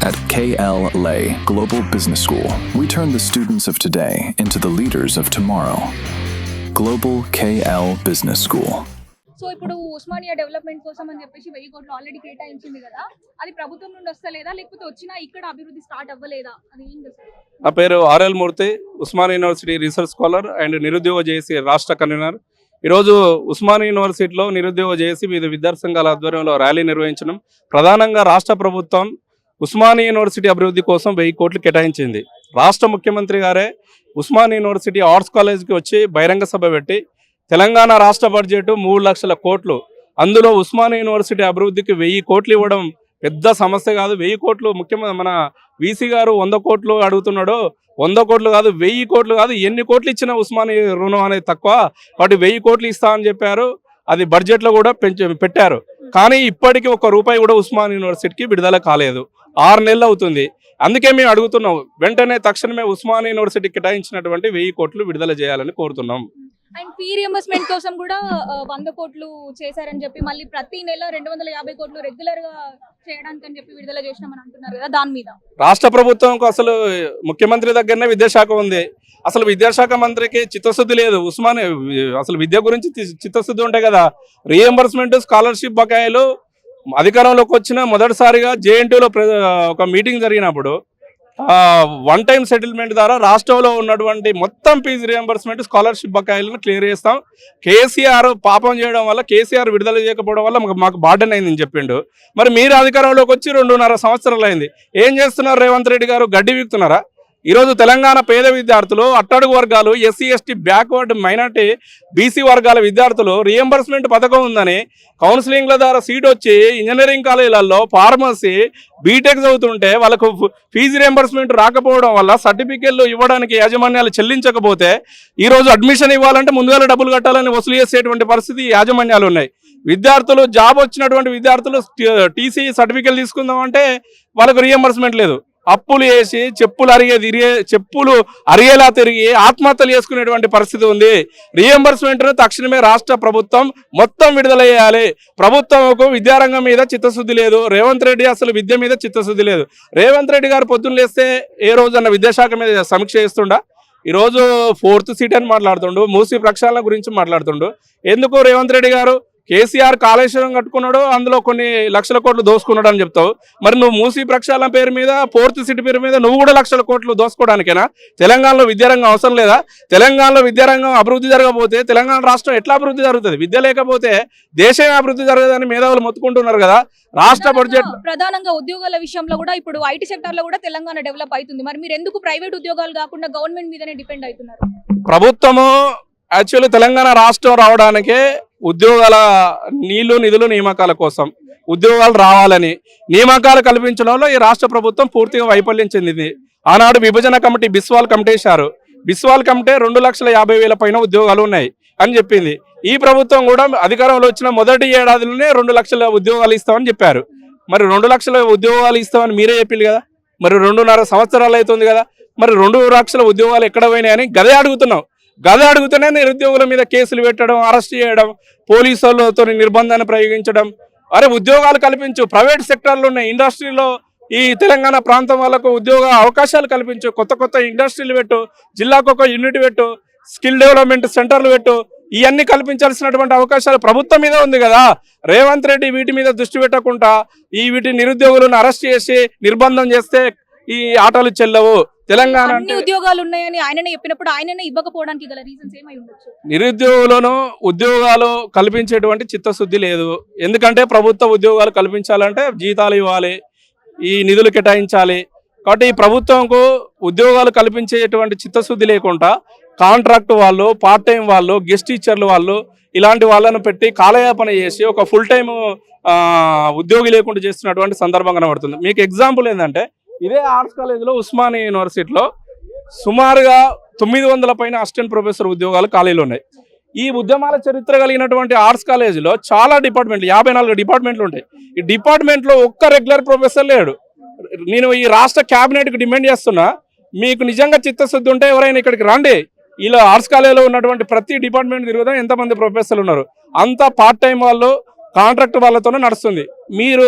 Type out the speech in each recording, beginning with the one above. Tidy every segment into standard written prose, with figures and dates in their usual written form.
At KL Lay Global Business School, we turn the students of today into the leaders of tomorrow. Global KL Business School. So ఇప్పుడు Osmania development కోసం అని చెప్పేసి 1000 కోట్లు already కేటాయించింది కదా, అది ప్రభుత్వం నుండి వస్తలేదా లేకపోతే వచ్చినా ఇక్కడ అభివృద్ధి స్టార్ట్ అవ్వలేదా? అది ఏం చేస్తారు? నా పేరు RL Murthy, Osmania university research scholar and నిరుద్యోగ జేఏసీ రాష్ట్ర కన్వీనర్. ఈరోజు ఉస్మానియా యూనివర్సిటీలో నిరుద్యోగ జేఏసీ వివిధ విద్యార్థి సంఘాల ఆధ్వర్యంలో ర్యాలీ నిర్వహించడం. ప్రధానంగా రాష్ట్ర ప్రభుత్వం ఉస్మానియా యూనివర్సిటీ అభివృద్ధి కోసం 1000 కోట్లు కేటాయించింది. రాష్ట్ర ముఖ్యమంత్రి గారే ఉస్మానియా యూనివర్సిటీ ఆర్ట్స్ కాలేజ్కి వచ్చి బహిరంగ సభ పెట్టి తెలంగాణ రాష్ట్ర బడ్జెట్ 3 లక్షల కోట్లు, అందులో ఉస్మానియా యూనివర్సిటీ అభివృద్ధికి 1000 కోట్లు ఇవ్వడం పెద్ద సమస్య కాదు. 1000 కోట్లు ముఖ్యమంత్రి మన వీసీ గారు 100 కోట్లు అడుగుతున్నాడు. 100 కోట్లు కాదు, 1000 కోట్లు కాదు, ఎన్ని కోట్లు ఇచ్చినా ఉస్మానియా రుణం అనేది తక్కువ, కాబట్టి 1000 కోట్లు ఇస్తామని చెప్పారు. అది బడ్జెట్లో కూడా పెట్టారు. కానీ ఇప్పటికీ 1 రూపాయి కూడా ఉస్మానియా యూనివర్సిటీకి విడుదల కాలేదు. 6 నెలలు అవుతుంది. అందుకే మేము అడుగుతున్నాం, వెంటనే తక్షణమే ఉస్మానియా యూనివర్సిటీకి కేటాయించినటువంటి 1000 కోట్లు విడుదల చేయాలని కోరుతున్నాం. అండ్ ఫీ రియంబర్స్మెంట్ కోసం కూడా 100 కోట్లు చేశారని చెప్పి మళ్ళీ ప్రతి నెల 250 కోట్లు రెగ్యులర్ గా చేయడానికి అని చెప్పి విడుదల చేసినామని అంటున్నారు కదా, దాని మీద రాష్ట్ర ప్రభుత్వంకు అసలు ముఖ్యమంత్రి దగ్గరనే విద్యాశాఖ ఉంది. అసలు విద్యాశాఖ మంత్రికి చిత్తశుద్ధి లేదు. ఉస్మానియా అసలు విద్య గురించి చిత్తశుద్ధి ఉంటాయి కదా. రీఎంబర్స్మెంట్, స్కాలర్షిప్ బకాయిలు అధికారంలోకి వచ్చిన మొదటిసారిగా జేఎన్టీలో ఒక మీటింగ్ జరిగినప్పుడు వన్ టైం సెటిల్మెంట్ ద్వారా రాష్ట్రంలో ఉన్నటువంటి మొత్తం ఫీజు రియంబర్స్మెంట్, స్కాలర్షిప్ బకాయిలను క్లియర్ చేస్తాం. కేసీఆర్ పాపం చేయడం వల్ల, కేసీఆర్ విడుదల చేయకపోవడం వల్ల మాకు బార్డెన్ అయిందని చెప్పిండు. మరి మీరు అధికారంలోకి వచ్చి 2.5 సంవత్సరాలు అయింది. ఏం చేస్తున్నారు రేవంత్ రెడ్డి గారు? గడ్డి వీక్తున్నారా? ఈరోజు తెలంగాణ పేద విద్యార్థులు, అట్టడుగు వర్గాలు, SC ST backward minority BC వర్గాల విద్యార్థులు రీఎంబర్స్మెంట్ పథకం ఉందని కౌన్సిలింగ్ల ద్వారా సీట్ వచ్చి ఇంజనీరింగ్ కాలేజీలలో ఫార్మసీ, బీటెక్ చదువుతుంటే వాళ్ళకు ఫీజు రియంబర్స్మెంట్ రాకపోవడం వల్ల సర్టిఫికెట్లు ఇవ్వడానికి యాజమాన్యాలు చెల్లించకపోతే ఈరోజు అడ్మిషన్ ఇవ్వాలంటే ముందుగా డబ్బులు కట్టాలని వసూలు చేసేటువంటి పరిస్థితి యాజమాన్యాలు ఉన్నాయి. విద్యార్థులు, జాబ్ వచ్చినటువంటి విద్యార్థులు టీసీ సర్టిఫికెట్ తీసుకుందామంటే వాళ్ళకు రియంబర్స్మెంట్ లేదు. అప్పులు వేసి చెప్పులు అరిగేలా తిరిగి ఆత్మహత్యలు చేసుకునేటువంటి పరిస్థితి ఉంది. రీఎంబర్స్మెంట్ను తక్షణమే రాష్ట్ర ప్రభుత్వం మొత్తం విడుదల చేయాలి. ప్రభుత్వంకు విద్యారంగం మీద చిత్తశుద్ధి లేదు. రేవంత్ రెడ్డి అసలు విద్య మీద చిత్తశుద్ధి లేదు. రేవంత్ రెడ్డి గారు పొద్దున్న లేస్తే ఏ రోజన్నా విద్యాశాఖ మీద సమీక్ష చేస్తుండా? ఈరోజు 4th సీట్ అని మాట్లాడుతుండు, మూసీ ప్రక్షాళన గురించి మాట్లాడుతుండు. ఎందుకు రేవంత్ రెడ్డి గారు? కేసీఆర్ కాళేశ్వరం కట్టుకున్నాడు, అందులో కొన్ని లక్షల కోట్లు దోసుకున్నాడు అని చెప్తావు. మరి నువ్వు మూసీ ప్రక్షాళన పేరు మీద, 4th సీట్ పేరు మీద నువ్వు కూడా లక్షల కోట్లు దోసుకోవడానికేనా? తెలంగాణలో విద్యారంగం అవసరం లేదా? తెలంగాణలో విద్యారంగం అభివృద్ధి జరగకపోతే తెలంగాణ రాష్ట్రం ఎట్లా అభివృద్ధి జరుగుతుంది? విద్య లేకపోతే దేశమే అభివృద్ధి జరగదని మేధావులు మొత్తుకుంటున్నారు కదా. రాష్ట్ర బడ్జెట్ ప్రధానంగా ఉద్యోగాల విషయంలో కూడా ఇప్పుడు ఐటీ సెక్టర్ లో కూడా తెలంగాణ డెవలప్ అవుతుంది. మరి మీరు ఎందుకు ప్రైవేట్ ఉద్యోగాలు కాకుండా గవర్నమెంట్ మీదనే డిపెండ్ అవుతున్నారు? ప్రభుత్వము యాక్చువల్లీ తెలంగాణ రాష్ట్రం రావడానికే ఉద్యోగాల నిధులు నియామకాల కోసం ఉద్యోగాలు రావాలని నియామకాలు కల్పించడంలో ఈ రాష్ట్ర ప్రభుత్వం పూర్తిగా వైఫల్యం చెందింది. ఆనాడు విభజన కమిటీ బిస్వాల్ కమిటీ వేశారు. బిస్వాల్ కమిటీ 2,50,000 పైన ఉద్యోగాలు ఉన్నాయి అని చెప్పింది. ఈ ప్రభుత్వం కూడా అధికారంలో వచ్చిన మొదటి ఏడాదిలోనే 2 లక్షల ఉద్యోగాలు ఇస్తామని చెప్పారు. మరి 2 లక్షల ఉద్యోగాలు ఇస్తామని మీరే చెప్పింది కదా. మరి 2.5 సంవత్సరాలు అవుతుంది కదా. మరి 2 లక్షల ఉద్యోగాలు ఎక్కడ పోయినాయని గదే అడుగుతున్నాం. గదే అడుగుతూనే నిరుద్యోగుల మీద కేసులు పెట్టడం, అరెస్ట్ చేయడం, పోలీసులతో నిర్బంధాన్ని ప్రయోగించడం. అరే ఉద్యోగాలు కల్పించు, ప్రైవేట్ సెక్టర్లు ఉన్నాయి, ఇండస్ట్రీలో ఈ తెలంగాణ ప్రాంతం వాళ్ళకు ఉద్యోగ అవకాశాలు కల్పించు, కొత్త ఇండస్ట్రీలు పెట్టు, జిల్లాకు ఒక యూనిట్ పెట్టు, స్కిల్ డెవలప్మెంట్ సెంటర్లు పెట్టు. ఇవన్నీ కల్పించాల్సినటువంటి అవకాశాలు ప్రభుత్వం మీద ఉంది కదా. రేవంత్ రెడ్డి వీటి మీద దృష్టి పెట్టకుండా వీటి నిరుద్యోగులను అరెస్ట్ చేసి నిర్బంధం చేస్తే ఈ ఆటలు చెల్లవు. తెలంగాణ ఉద్యోగాలు ఉన్నాయని ఆయననే చెప్పినప్పుడు ఆయననే ఇవ్వకపోవడానికి గల రీజన్స్ ఏమై ఉండొచ్చు? నిరుద్యోగులను ఉద్యోగాలు కల్పించేటువంటి చిత్తశుద్ధి లేదు. ఎందుకంటే ప్రభుత్వ ఉద్యోగాలు కల్పించాలంటే జీతాలు ఇవ్వాలి, ఈ నిధులు కేటాయించాలి. కాబట్టి ఈ ప్రభుత్వంకు ఉద్యోగాలు కల్పించేటువంటి చిత్తశుద్ధి లేకుండా కాంట్రాక్ట్ వాళ్ళు, పార్ట్ టైం వాళ్ళు, గెస్ట్ టీచర్లు వాళ్ళు ఇలాంటి వాళ్ళను పెట్టి కాలయాపన చేసి ఒక ఫుల్ టైం ఉద్యోగి లేకుండా చేస్తున్నటువంటి సందర్భం కనబడుతుంది. మీకు ఎగ్జాంపుల్ ఏంటంటే ఇదే ఆర్ట్స్ కాలేజీలో ఉస్మానియా యూనివర్సిటీలో సుమారుగా 900 పైన అసిస్టెంట్ ప్రొఫెసర్ ఉద్యోగాలు ఖాళీలు ఉన్నాయి. ఈ ఉద్యమాల చరిత్ర కలిగినటువంటి ఆర్ట్స్ కాలేజీలో చాలా డిపార్ట్మెంట్లు, 54 డిపార్ట్మెంట్లు ఉంటాయి. ఈ డిపార్ట్మెంట్లో ఒక్క రెగ్యులర్ ప్రొఫెసర్ లేడు. నేను ఈ రాష్ట్ర క్యాబినెట్కి డిమాండ్ చేస్తున్నా, మీకు నిజంగా చిత్తశుద్ధి ఉంటే ఎవరైనా ఇక్కడికి రండి. ఇలా ఆర్ట్స్ కాలేజీలో ఉన్నటువంటి ప్రతి డిపార్ట్మెంట్ తిరుగుదాం, ఎంతమంది ప్రొఫెసర్లు ఉన్నారు. అంతా పార్ట్ టైం వాళ్ళు, కాంట్రాక్ట్ వాళ్ళతోనే నడుస్తుంది. మీరు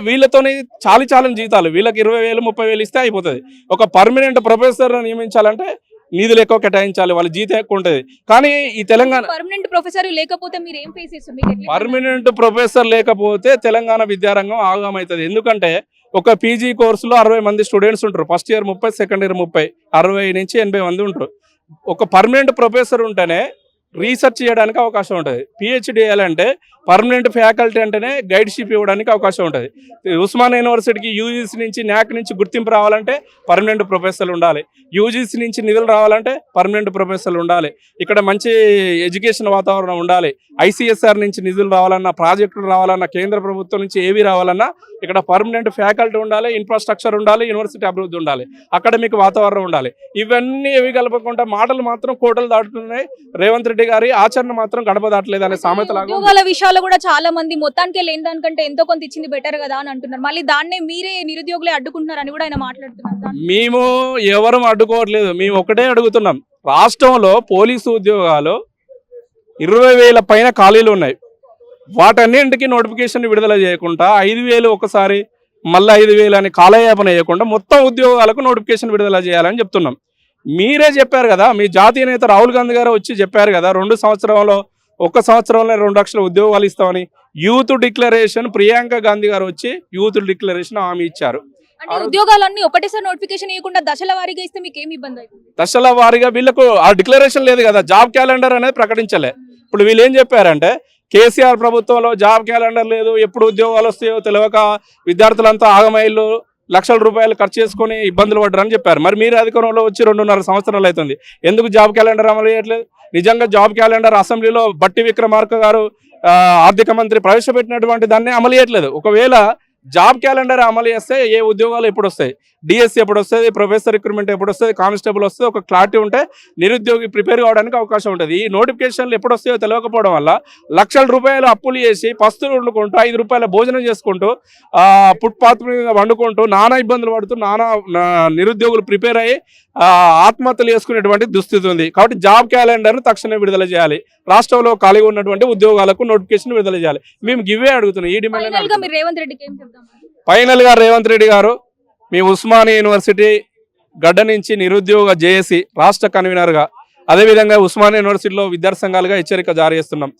వీళ్ళతోనే చాలని జీతాలు, వీళ్ళకి 20,000 30,000 ఇస్తే అయిపోతుంది. ఒక పర్మనెంట్ ప్రొఫెసర్ నియమించాలంటే నిధులు ఎక్కువ కేటాయించాలి, వాళ్ళ జీతం ఎక్కువ ఉంటుంది. కానీ ఈ తెలంగాణ పర్మనెంట్ ప్రొఫెసర్ లేకపోతే మీరు ఏం ఫేస్ చేస్తారు? పర్మనెంట్ ప్రొఫెసర్ లేకపోతే తెలంగాణ విద్యారంగం ఆగమవుతుంది. ఎందుకంటే ఒక పీజీ కోర్సులో 60 మంది స్టూడెంట్స్ ఉంటారు. ఫస్ట్ ఇయర్ 30, సెకండ్ ఇయర్ 30, 60 నుంచి 80 మంది ఉంటారు. ఒక పర్మనెంట్ ప్రొఫెసర్ ఉంటేనే రీసెర్చ్ చేయడానికి అవకాశం ఉంటుంది. పిహెచ్డి చేయాలంటే పర్మనెంట్ ఫ్యాకల్టీ అంటేనే గైడ్షిప్ ఇవ్వడానికి అవకాశం ఉంటుంది. ఉస్మానియా యూనివర్సిటీకి యూజీసీ నుంచి న్యాక్ నుంచి గుర్తింపు రావాలంటే పర్మనెంట్ ప్రొఫెసర్లు ఉండాలి. యూజీసీ నుంచి నిధులు రావాలంటే పర్మనెంట్ ప్రొఫెసర్లు ఉండాలి. ఇక్కడ మంచి ఎడ్యుకేషన్ వాతావరణం ఉండాలి. ఐసీఎస్ఆర్ నుంచి నిధులు రావాలన్నా, ప్రాజెక్టులు రావాలన్నా, కేంద్ర ప్రభుత్వం నుంచి ఏవి రావాలన్నా ఇక్కడ పర్మనెంట్ ఫ్యాకల్టీ ఉండాలి, ఇన్ఫ్రాస్ట్రక్చర్ ఉండాలి, యూనివర్సిటీ అభివృద్ధి ఉండాలి, అకాడమిక్ వాతావరణం ఉండాలి. ఇవన్నీ ఏవి కలపకుండా మాటలు మాత్రం కోటలు దాటుతున్నాయి. రేవంత్ రెడ్డి గారి ఆచరణ మాత్రం గడప దాటలేదు అనే సామెతలాగా. ఉద్యోగాల విషయాల్లో కూడా చాలా మంది మొత్తానికి లేని దానికంటే ఎంతో కొంత ఇచ్చింది బెటర్ కదా అని అంటున్నారు. మళ్ళీ దాన్నే మీరే నిరుద్యోగులే అడ్డుకుంటున్నారని కూడా ఆయన మాట్లాడుతున్నారు. మేము ఎవరు అడ్డుకోవట్లేదు, మేము ఒకటే అడుగుతున్నాం. రాష్ట్రంలో పోలీసు ఉద్యోగాలు 20,000 పైన ఖాళీలు ఉన్నాయి. వాటన్నింటికి నోటిఫికేషన్ విడుదల చేయకుండా 5,000 ఒకసారి మళ్ళీ 5,000 అని కాలయాపన చేయకుండా మొత్తం ఉద్యోగాలకు నోటిఫికేషన్ విడుదల చేయాలని చెప్తున్నాం. మీరే చెప్పారు కదా, మీ జాతీయ నేత రాహుల్ గాంధీ గారు వచ్చి చెప్పారు కదా, 2 సంవత్సరంలో 1 సంవత్సరంలో 2 లక్షల ఉద్యోగాలు ఇస్తామని. యూత్ డిక్లరేషన్ ప్రియాంక గాంధీ గారు వచ్చి యూత్ డిక్లరేషన్ హామీ ఇచ్చారు. అంటే ఉద్యోగాలన్నీ ఒకటేసారి నోటిఫికేషన్ ఇవ్వకుండా దశల వారీగా ఇస్తే మీకు ఏమి ఇబ్బంది అవుతుంది? దశల వారీగా వీళ్ళకు ఆ డిక్లరేషన్ లేదు కదా, జాబ్ క్యాలెండర్ అనేది ప్రకటించలే. ఇప్పుడు వీళ్ళు ఏం చెప్పారంటే కేసీఆర్ ప్రభుత్వంలో జాబ్ క్యాలెండర్ లేదు, ఎప్పుడు ఉద్యోగాలు వస్తాయో తెలియక విద్యార్థులంతా ఆగమైళ్ళు లక్షల రూపాయలు ఖర్చు చేసుకొని ఇబ్బందులు పడ్డారని చెప్పారు. మరి మీరు అధికారంలో వచ్చి 2.5 సంవత్సరాలు అవుతుంది, ఎందుకు జాబ్ క్యాలెండర్ అమలు చేయట్లేదు? నిజంగా జాబ్ క్యాలెండర్ అసెంబ్లీలో బట్టి విక్రమార్క గారు ఆర్థిక మంత్రి ప్రవేశపెట్టినటువంటి దాన్ని అమలు చేయట్లేదు. ఒకవేళ జాబ్ క్యాలెండర్ అమలు చేస్తే ఏ ఉద్యోగాలు ఎప్పుడు వస్తాయి, డిఎస్సి ఎప్పుడు వస్తుంది, ప్రొఫెసర్ రిక్రూట్మెంట్ ఎప్పుడు వస్తుంది, కానిస్టేబుల్ వస్తుంది, ఒక క్లారిటీ ఉంటే నిరుద్యోగి ప్రిపేర్ కావడానికి అవకాశం ఉంటుంది. ఈ నోటిఫికేషన్లు ఎప్పుడు వస్తాయో తెలియకపోవడం వల్ల లక్షల రూపాయలు అప్పులు చేసి పస్తులు వండుకుంటూ 5 రూపాయల భోజనం చేసుకుంటూ ఫుట్పాత్ మీద వండుకుంటూ నానా ఇబ్బందులు పడుతూ నిరుద్యోగులు ప్రిపేర్ అయ్యి ఆత్మహత్యలు చేసుకునేటువంటి దుస్థితి ఉంది. కాబట్టి జాబ్ క్యాలెండర్ను తక్షణమే విడుదల చేయాలి. రాష్ట్రంలో ఖాళీగా ఉన్నటువంటి ఉద్యోగాలకు నోటిఫికేషన్ విడుదల చేయాలి. మేము గివే అడుగుతున్నాం. ఈ డిమాండ్ ఫైనల్ గా రేవంత్ రెడ్డి గారు, మీ ఉస్మానియా యూనివర్సిటీ గడ్డ నుంచి నిరుద్యోగ జేఏసీ రాష్ట్ర కన్వీనర్గా, అదేవిధంగా ఉస్మానియా యూనివర్సిటీలో విద్యార్థి సంఘాలుగా హెచ్చరిక జారీ చేస్తున్నాం.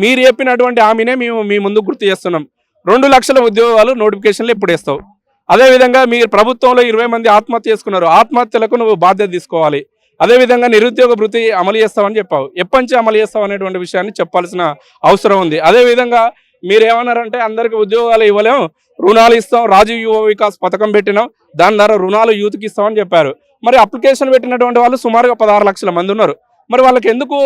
మీరు చెప్పినటువంటి హామీనే మేము మీ ముందు గుర్తు చేస్తున్నాం. 2 లక్షల ఉద్యోగాలు నోటిఫికేషన్లు ఎప్పుడు వేస్తావు? అదేవిధంగా మీరు ప్రభుత్వంలో 20 మంది ఆత్మహత్య చేసుకున్నారు, ఆత్మహత్యలకు నువ్వు బాధ్యత తీసుకోవాలి. అదేవిధంగా నిరుద్యోగ భృతి అమలు చేస్తామని చెప్పావు, ఎప్పటి నుంచి అమలు చేస్తావు అనేటువంటి విషయాన్ని చెప్పాల్సిన అవసరం ఉంది. అదేవిధంగా మీరు ఏమన్నారంటే అందరికి ఉద్యోగాలు ఇవ్వలేము, రుణాలు ఇస్తాం, రాజీవ్ యువ వికాస్ పథకం పెట్టినాం, దాని ద్వారా రుణాలు యూత్కి ఇస్తామని చెప్పారు. మరి అప్లికేషన్ పెట్టినటువంటి వాళ్ళు సుమారుగా 16 లక్షల మంది ఉన్నారు. మరి వాళ్ళకి ఎందుకు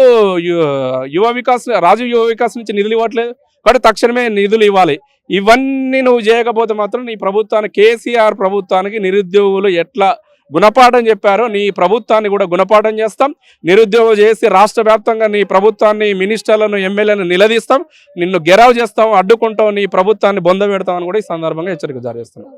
రాజీవ్ యువ వికాస్ నుంచి నిధులు ఇవ్వట్లేదు? కాబట్టి తక్షణమే నిధులు ఇవ్వాలి. ఇవన్నీ నువ్వు చేయకపోతే మాత్రం నీ ప్రభుత్వానికి, కేసీఆర్ ప్రభుత్వానికి నిరుద్యోగులు ఎట్లా గుణపాఠం చెప్పారో నీ ప్రభుత్వాన్ని కూడా గుణపాఠం చేస్తాం. నిరుద్యోగం చేసి రాష్ట్ర వ్యాప్తంగా నీ ప్రభుత్వాన్ని, మినిస్టర్లను, ఎమ్మెల్యేలను నిలదీస్తాం, నిన్ను గెరావ్ చేస్తాం, అడ్డుకుంటాం, నీ ప్రభుత్వాన్ని బొంద పెడతామని కూడా ఈ సందర్భంగా హెచ్చరిక జారీ చేస్తున్నాం.